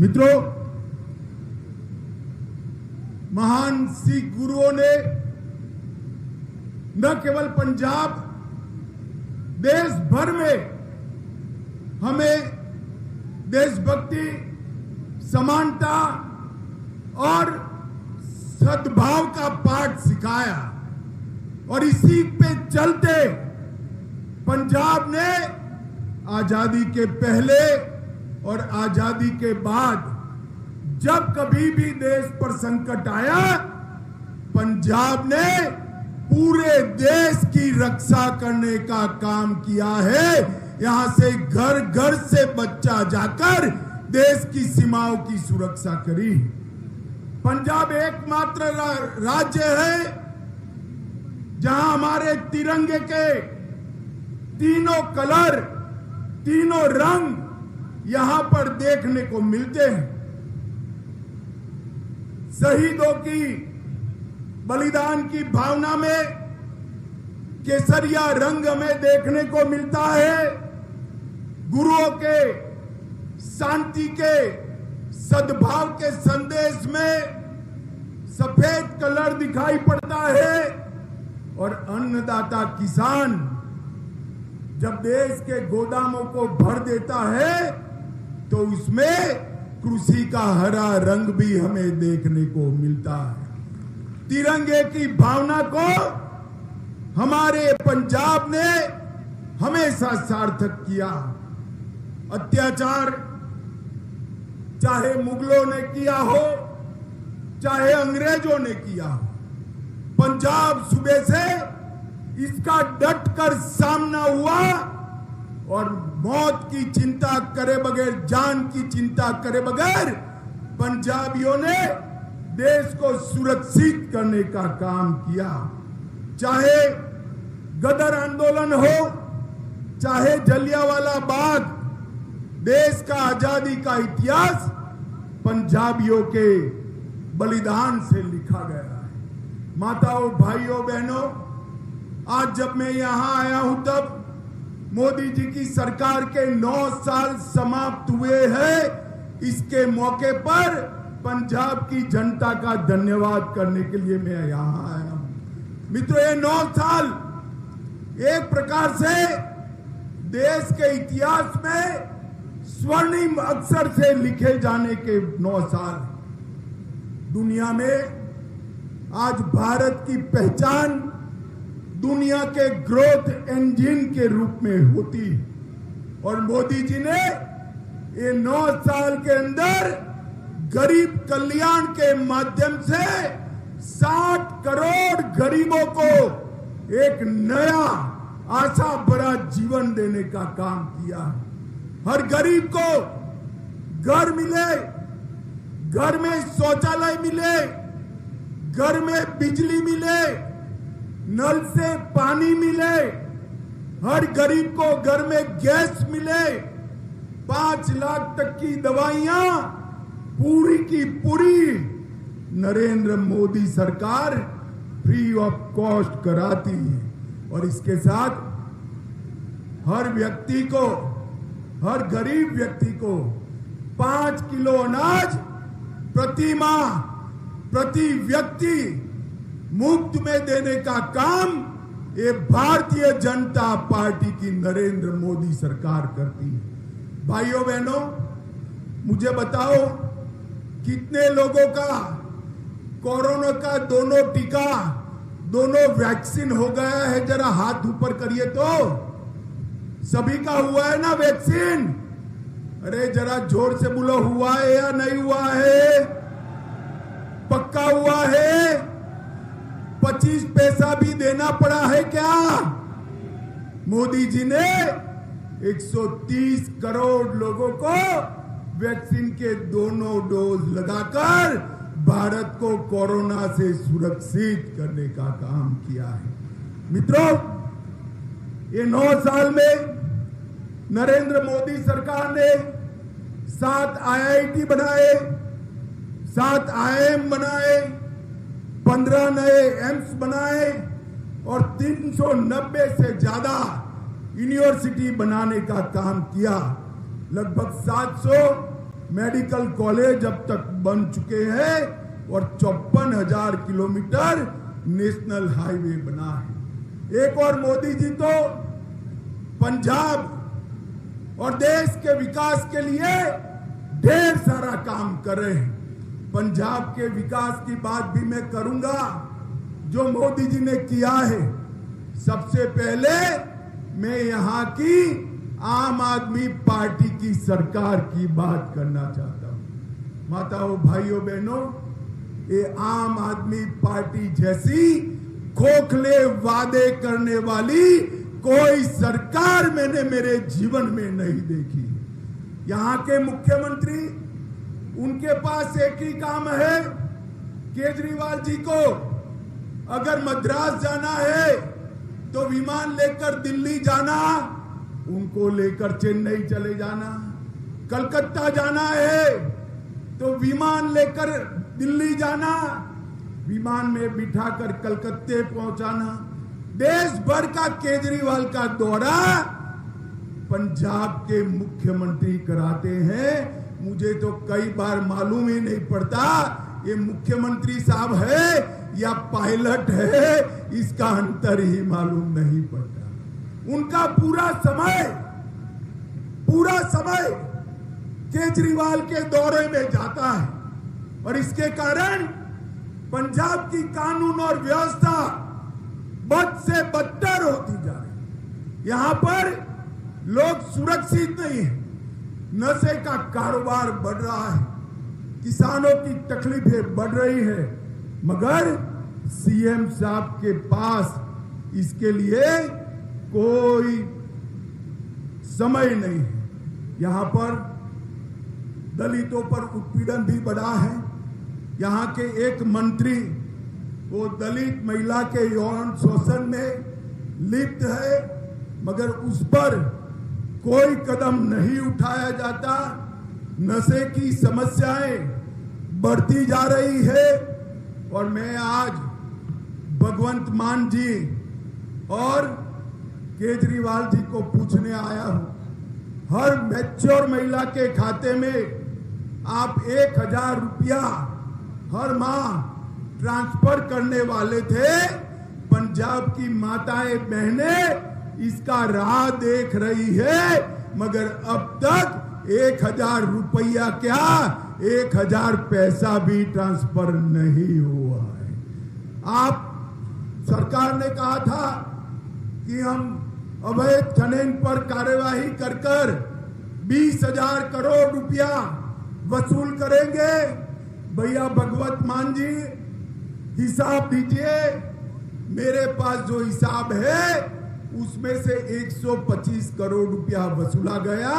मित्रों, महान सिख गुरुओं ने न केवल पंजाब, देश भर में हमें देशभक्ति, समानता और सद्भाव का पाठ सिखाया और इसी पे चलते पंजाब ने आजादी के पहले और आजादी के बाद जब कभी भी देश पर संकट आया, पंजाब ने पूरे देश की रक्षा करने का काम किया है। यहां से घर घर से बच्चा जाकर देश की सीमाओं की सुरक्षा करी। पंजाब एकमात्र राज्य है जहां हमारे तिरंगे के तीनों कलर, तीनों रंग यहां पर देखने को मिलते हैं। शहीदों की बलिदान की भावना में केसरिया रंग हमें देखने को मिलता है। गुरुओं के शांति के, सद्भाव के संदेश में सफेद कलर दिखाई पड़ता है और अन्नदाता किसान जब देश के गोदामों को भर देता है तो उसमें कृषि का हरा रंग भी हमें देखने को मिलता है। तिरंगे की भावना को हमारे पंजाब ने हमेशा सार्थक किया। अत्याचार चाहे मुगलों ने किया हो, चाहे अंग्रेजों ने किया हो, पंजाब सूबे से इसका डटकर सामना हुआ और मौत की चिंता करे बगैर, जान की चिंता करे बगैर पंजाबियों ने देश को सुरक्षित करने का काम किया। चाहे गदर आंदोलन हो, चाहे जलियांवाला बाग, देश का आजादी का इतिहास पंजाबियों के बलिदान से लिखा गया है। माताओं, भाइयों, बहनों, आज जब मैं यहां आया हूं तब मोदी जी की सरकार के 9 साल समाप्त हुए हैं। इसके मौके पर पंजाब की जनता का धन्यवाद करने के लिए मैं यहां आया हूं। मित्रों, ये 9 साल एक प्रकार से देश के इतिहास में स्वर्णिम अक्षर से लिखे जाने के 9 साल। दुनिया में आज भारत की पहचान दुनिया के ग्रोथ इंजन के रूप में होती और मोदी जी ने ये 9 साल के अंदर गरीब कल्याण के माध्यम से 60 करोड़ गरीबों को एक नया आशा भरा जीवन देने का काम किया। हर गरीब को घर मिले, घर में शौचालय मिले, घर में बिजली मिले, नल से पानी मिले, हर गरीब को घर में गैस मिले, 5 लाख तक की दवाइयां पूरी की पूरी नरेंद्र मोदी सरकार फ्री ऑफ कॉस्ट कराती है। और इसके साथ हर व्यक्ति को, हर गरीब व्यक्ति को 5 किलो अनाज प्रति माह, प्रति व्यक्ति मुफ्त में देने का काम ये भारतीय जनता पार्टी की नरेंद्र मोदी सरकार करती है। भाइयों बहनों, मुझे बताओ कितने लोगों का कोरोना का दोनों टीका, दोनों वैक्सीन हो गया है? जरा हाथ ऊपर करिए तो। सभी का हुआ है ना वैक्सीन? अरे जरा जोर से बोलो, हुआ है या नहीं हुआ है? पक्का हुआ है? 25 पैसा भी देना पड़ा है क्या? मोदी जी ने 130 करोड़ लोगों को वैक्सीन के दोनों डोज लगाकर भारत को कोरोना से सुरक्षित करने का काम किया है। मित्रों, ये 9 साल में नरेंद्र मोदी सरकार ने 7 IIT बनाए, 7 IIM बनाए, 15 नए एम्स बनाए और 390 से ज्यादा यूनिवर्सिटी बनाने का काम किया। लगभग 700 मेडिकल कॉलेज अब तक बन चुके हैं और 54,000 किलोमीटर नेशनल हाईवे बना है। एक और मोदी जी तो पंजाब और देश के विकास के लिए ढेर सारा काम कर रहे हैं। पंजाब के विकास की बात भी मैं करूंगा जो मोदी जी ने किया है। सबसे पहले मैं यहां की आम आदमी पार्टी की सरकार की बात करना चाहता हूं। माताओं, भाइयों, बहनों, ये आम आदमी पार्टी जैसी खोखले वादे करने वाली कोई सरकार मैंने मेरे जीवन में नहीं देखी। यहां के मुख्यमंत्री, उनके पास एक ही काम है, केजरीवाल जी को अगर मद्रास जाना है तो विमान लेकर दिल्ली जाना, उनको लेकर चेन्नई चले जाना। कलकत्ता जाना है तो विमान लेकर दिल्ली जाना, विमान में बिठाकर कलकत्ते पहुंचाना। देश भर का केजरीवाल का दौरा पंजाब के मुख्यमंत्री कराते हैं। मुझे तो कई बार मालूम ही नहीं पड़ता ये मुख्यमंत्री साहब है या पायलट है, इसका अंतर ही मालूम नहीं पड़ता। उनका पूरा समय केजरीवाल के दौरे में जाता है और इसके कारण पंजाब की कानून और व्यवस्था बद से बदतर होती जा रही। यहां पर लोग सुरक्षित नहीं है, नशे का कारोबार बढ़ रहा है, किसानों की तकलीफें बढ़ रही है, मगर सीएम साहब के पास इसके लिए कोई समय नहीं है। यहां पर दलितों पर उत्पीड़न भी बढ़ा है। यहां के एक मंत्री वो दलित महिला के यौन शोषण में लिप्त है, मगर उस पर कोई कदम नहीं उठाया जाता। नशे की समस्याएं बढ़ती जा रही है और मैं आज भगवंत मान जी और केजरीवाल जी को पूछने आया हूं। हर मैच्योर महिला के खाते में आप 1,000 रुपया हर माह ट्रांसफर करने वाले थे। पंजाब की माताएं बहनें इसका राह देख रही है, मगर अब तक 1,000 रुपया क्या 1,000 पैसा भी ट्रांसफर नहीं हुआ है। आप सरकार ने कहा था कि हम अवैध खनन पर कार्यवाही कर 20,000 करोड़ रुपया वसूल करेंगे। भैया भगवत मान जी, हिसाब दीजिए। मेरे पास जो हिसाब है उसमें से 125 करोड़ रुपया वसूला गया,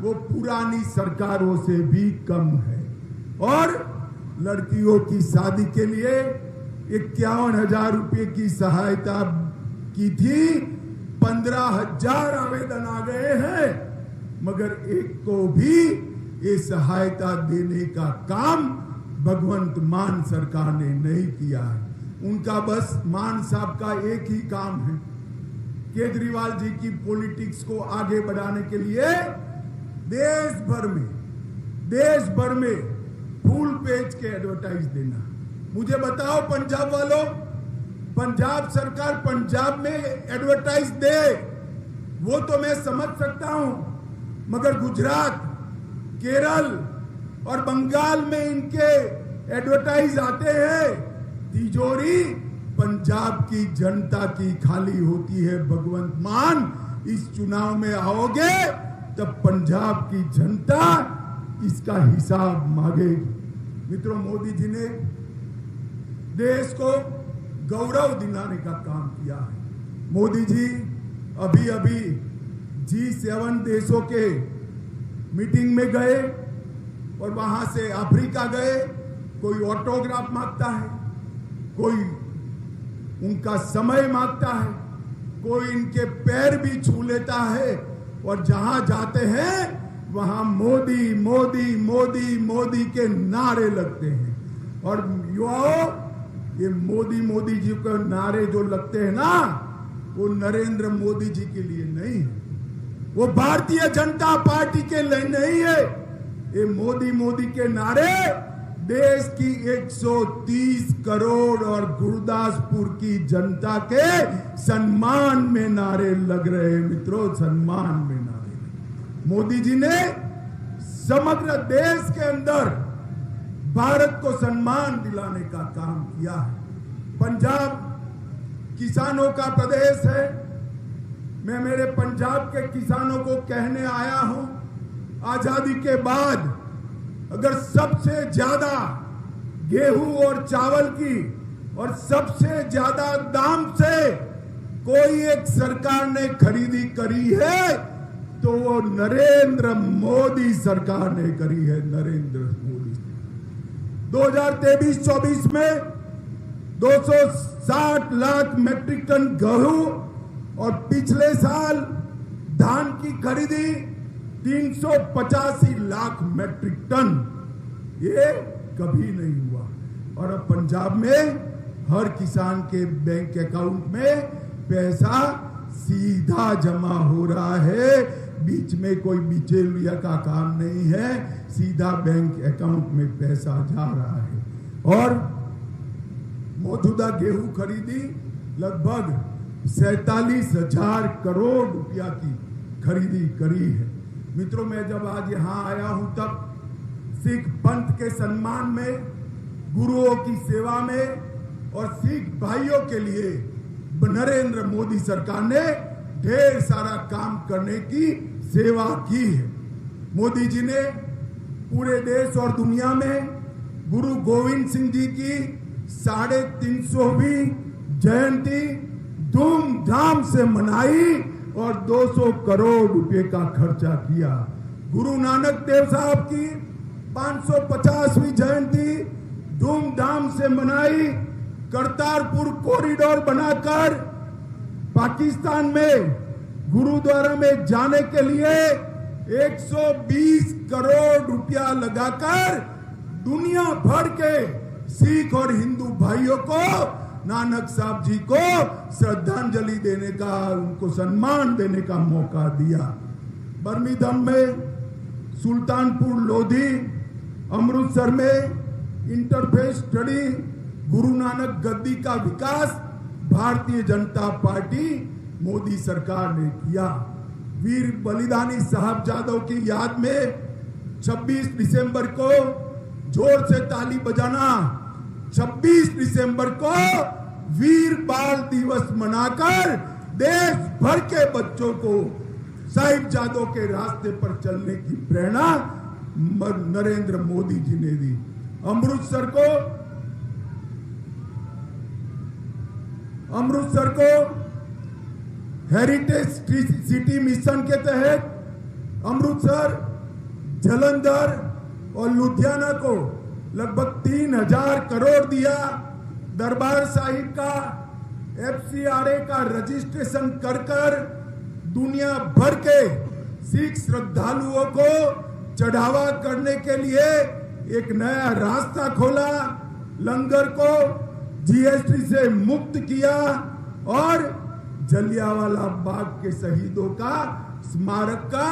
वो पुरानी सरकारों से भी कम है। और लड़कियों की शादी के लिए 51,000 रुपये की सहायता की थी, 15,000 आवेदन आ गए हैं, मगर एक को भी ये सहायता देने का काम भगवंत मान सरकार ने नहीं किया है। उनका बस मान साहब का एक ही काम है, केजरीवाल जी की पॉलिटिक्स को आगे बढ़ाने के लिए देश भर में फुल पेज के एडवर्टाइज देना। मुझे बताओ पंजाब वालों, पंजाब सरकार पंजाब में एडवर्टाइज दे वो तो मैं समझ सकता हूं, मगर गुजरात, केरल और बंगाल में इनके एडवर्टाइज आते हैं। तिजोरी पंजाब की जनता की खाली होती है। भगवंत मान, इस चुनाव में आओगे तब पंजाब की जनता इसका हिसाब मांगेगी। मित्रों, मोदी जी ने देश को गौरव दिलाने का काम किया है। मोदी जी अभी G7 देशों के मीटिंग में गए और वहां से अफ्रीका गए। कोई ऑटोग्राफ मांगता है, कोई उनका समय मांगता है, कोई इनके पैर भी छू लेता है, और जहां जाते हैं वहां मोदी मोदी मोदी मोदी के नारे लगते हैं। और युवाओं, ये मोदी जी के नारे जो लगते हैं ना, वो नरेंद्र मोदी जी के लिए नहीं है, वो भारतीय जनता पार्टी के लिए नहीं है। ये मोदी मोदी के नारे देश की 130 करोड़ और गुरदासपुर की जनता के सम्मान में नारे लग रहे हैं मित्रों, सम्मान में नारे। मोदी जी ने समग्र देश के अंदर भारत को सम्मान दिलाने का काम किया है। पंजाब किसानों का प्रदेश है। मैं मेरे पंजाब के किसानों को कहने आया हूं, आजादी के बाद अगर सबसे ज्यादा गेहूं और चावल की और सबसे ज्यादा दाम से कोई एक सरकार ने खरीदी करी है तो वो नरेंद्र मोदी सरकार ने करी है। नरेंद्र मोदी 2023-24 में 260 लाख मैट्रिक टन गेहूं और पिछले साल धान की खरीदी 385 लाख मैट्रिक टन, ये कभी नहीं हुआ। और अब पंजाब में हर किसान के बैंक अकाउंट में पैसा सीधा जमा हो रहा है, बीच में कोई बिचौलिया का काम नहीं है, सीधा बैंक अकाउंट में पैसा जा रहा है। और मौजूदा गेहूं खरीदी लगभग 47,000 करोड़ रुपया की खरीदी करी है। मित्रों, मैं जब आज यहां आया हूं तब सिख पंथ के सम्मान में, गुरुओं की सेवा में और सिख भाइयों के लिए नरेंद्र मोदी सरकार ने ढेर सारा काम करने की सेवा की है। मोदी जी ने पूरे देश और दुनिया में गुरु गोविंद सिंह जी की 350वीं जयंती धूमधाम से मनाई और 200 करोड़ रुपए का खर्चा किया। गुरु नानक देव साहब की 550वीं जयंती धूमधाम से मनाई। करतारपुर कॉरिडोर बनाकर पाकिस्तान में गुरुद्वारा में जाने के लिए 120 करोड़ रुपया लगाकर दुनिया भर के सिख और हिंदू भाइयों को नानक साहब जी को श्रद्धांजलि देने का, उनको सम्मान देने का मौका दिया। बर्मिंघम में, सुल्तानपुर लोधी, अमृतसर में इंटरफेस स्टडी, गुरु नानक गद्दी का विकास भारतीय जनता पार्टी मोदी सरकार ने किया। वीर बलिदानी साहबजादों की याद में 26 दिसंबर को जोर से ताली बजाना, 26 दिसंबर को वीर बाल दिवस मनाकर देश भर के बच्चों को साहिबजादों के रास्ते पर चलने की प्रेरणा नरेंद्र मोदी जी ने दी। अमृतसर को हेरिटेज सिटी मिशन के तहत अमृतसर, जलंधर और लुधियाना को लगभग 3,000 करोड़ दिया। दरबार साहिब का FCRA का रजिस्ट्रेशन कर दुनिया भर के सिख श्रद्धालुओं को चढ़ावा करने के लिए एक नया रास्ता खोला। लंगर को GST से मुक्त किया और जलियांवाला बाग के शहीदों का स्मारक का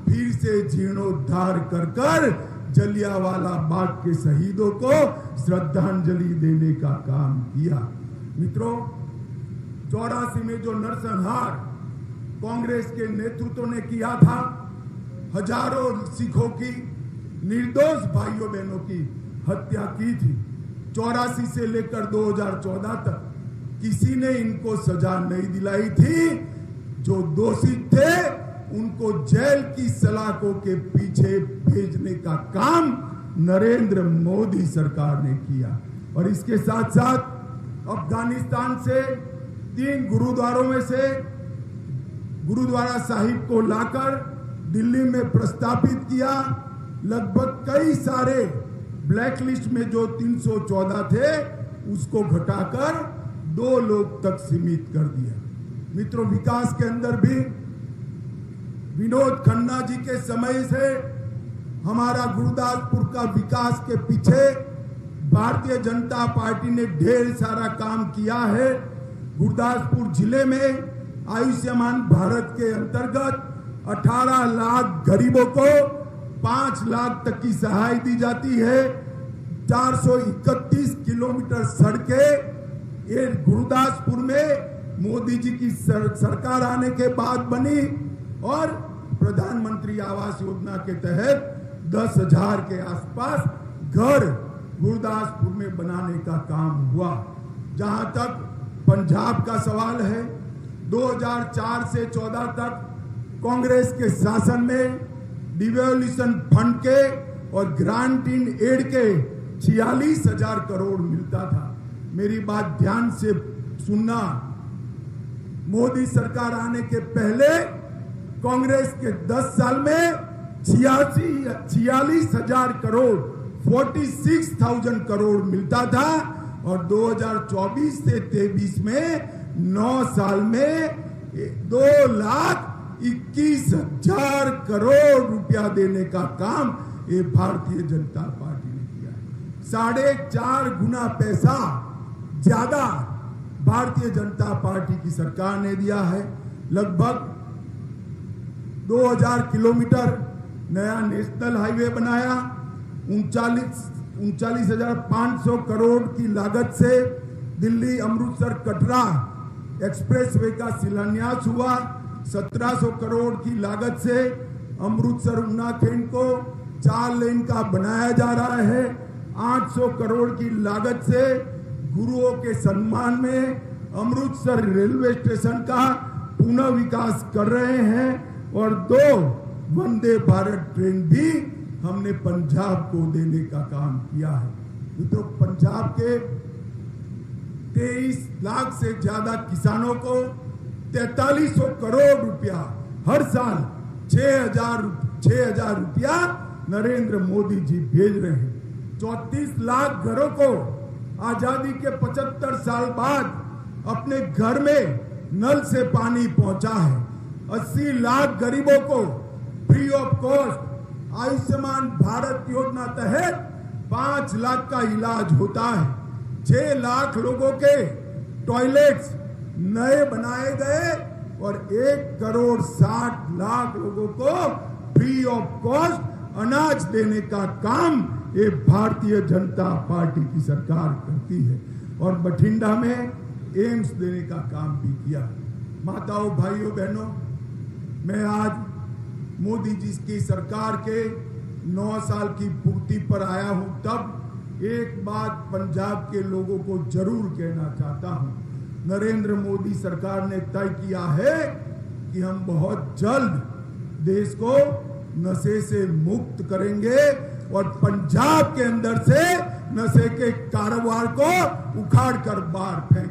फिर से जीर्णोद्धार कर जलियांवाला बाग के शहीदों को श्रद्धांजलि देने का काम किया। मित्रों, 84 में जो नरसंहार कांग्रेस के नेतृत्व ने किया था, हजारों सिखों की, निर्दोष भाइयों बहनों की हत्या की थी। 84 से लेकर 2014 तक किसी ने इनको सजा नहीं दिलाई थी। जो दोषी थे उनको जेल की सलाखों के पीछे भेजने का काम नरेंद्र मोदी सरकार ने किया। और इसके साथ साथ अफगानिस्तान से 3 गुरुद्वारों में से गुरुद्वारा साहिब को लाकर दिल्ली में प्रस्तापित किया। लगभग कई सारे ब्लैक लिस्ट में जो 314 थे उसको घटाकर 2 लोग तक सीमित कर दिया। मित्रों, विकास के अंदर भी विनोद खन्ना जी के समय से हमारा गुरदासपुर का विकास के पीछे भारतीय जनता पार्टी ने ढेर सारा काम किया है। गुरदासपुर जिले में आयुष्मान भारत के अंतर्गत 18 लाख गरीबों को 5 लाख तक की सहाय दी जाती है। 431 किलोमीटर सड़कें ये गुरदासपुर में मोदी जी की सरकार आने के बाद बनी और प्रधानमंत्री आवास योजना के तहत 10,000 के आसपास घर गुरदासपुर में बनाने का काम हुआ। जहां तक पंजाब का सवाल है, 2004 से 14 तक कांग्रेस के शासन में डिवोल्यूशन फंड के और ग्रांट इन एड के 46,000 करोड़ मिलता था। मेरी बात ध्यान से सुनना, मोदी सरकार आने के पहले कांग्रेस के 10 साल में 46,000 करोड़ 46,000 करोड़ मिलता था और 2024 से 23 में 9 साल में 2,21,000 करोड़ रुपया देने का काम ये भारतीय जनता पार्टी ने किया है। 4.5 गुना पैसा ज्यादा भारतीय जनता पार्टी की सरकार ने दिया है। लगभग 2000 किलोमीटर नया नेशनल हाईवे बनाया। 39,500 करोड़ की लागत से दिल्ली अमृतसर कटरा एक्सप्रेसवे का शिलान्यास हुआ। 1700 करोड़ की लागत से अमृतसर उन्नाखेड़ को 4 लेन का बनाया जा रहा है। 800 करोड़ की लागत से गुरुओं के सम्मान में अमृतसर रेलवे स्टेशन का पुनः विकास कर रहे हैं और 2 वंदे भारत ट्रेन भी हमने पंजाब को देने का काम किया है। मित्रों, पंजाब के 23 लाख से ज्यादा किसानों को 4300 करोड़ रुपया हर साल 6,000 रुपया नरेंद्र मोदी जी भेज रहे हैं। 34 लाख घरों को आजादी के 75 साल बाद अपने घर में नल से पानी पहुंचा है। 80 लाख गरीबों को free of cost Ayushman Bharat योजना तहत 5 लाख का इलाज होता है। 6 लाख लोगों के टॉयलेट्स नए बनाए गए और 1,60,00,000 लोगों को फ्री ऑफ कॉस्ट अनाज देने का काम ये भारतीय जनता पार्टी की सरकार करती है। और बठिंडा में एम्स देने का काम भी किया। माताओं, भाइयों, बहनों, मैं आज मोदी जी की सरकार के 9 साल की पूर्ति पर आया हूं। तब एक बात पंजाब के लोगों को जरूर कहना चाहता हूं। नरेंद्र मोदी सरकार ने तय किया है कि हम बहुत जल्द देश को नशे से मुक्त करेंगे और पंजाब के अंदर से नशे के कारोबार को उखाड़ कर बाहर फेंक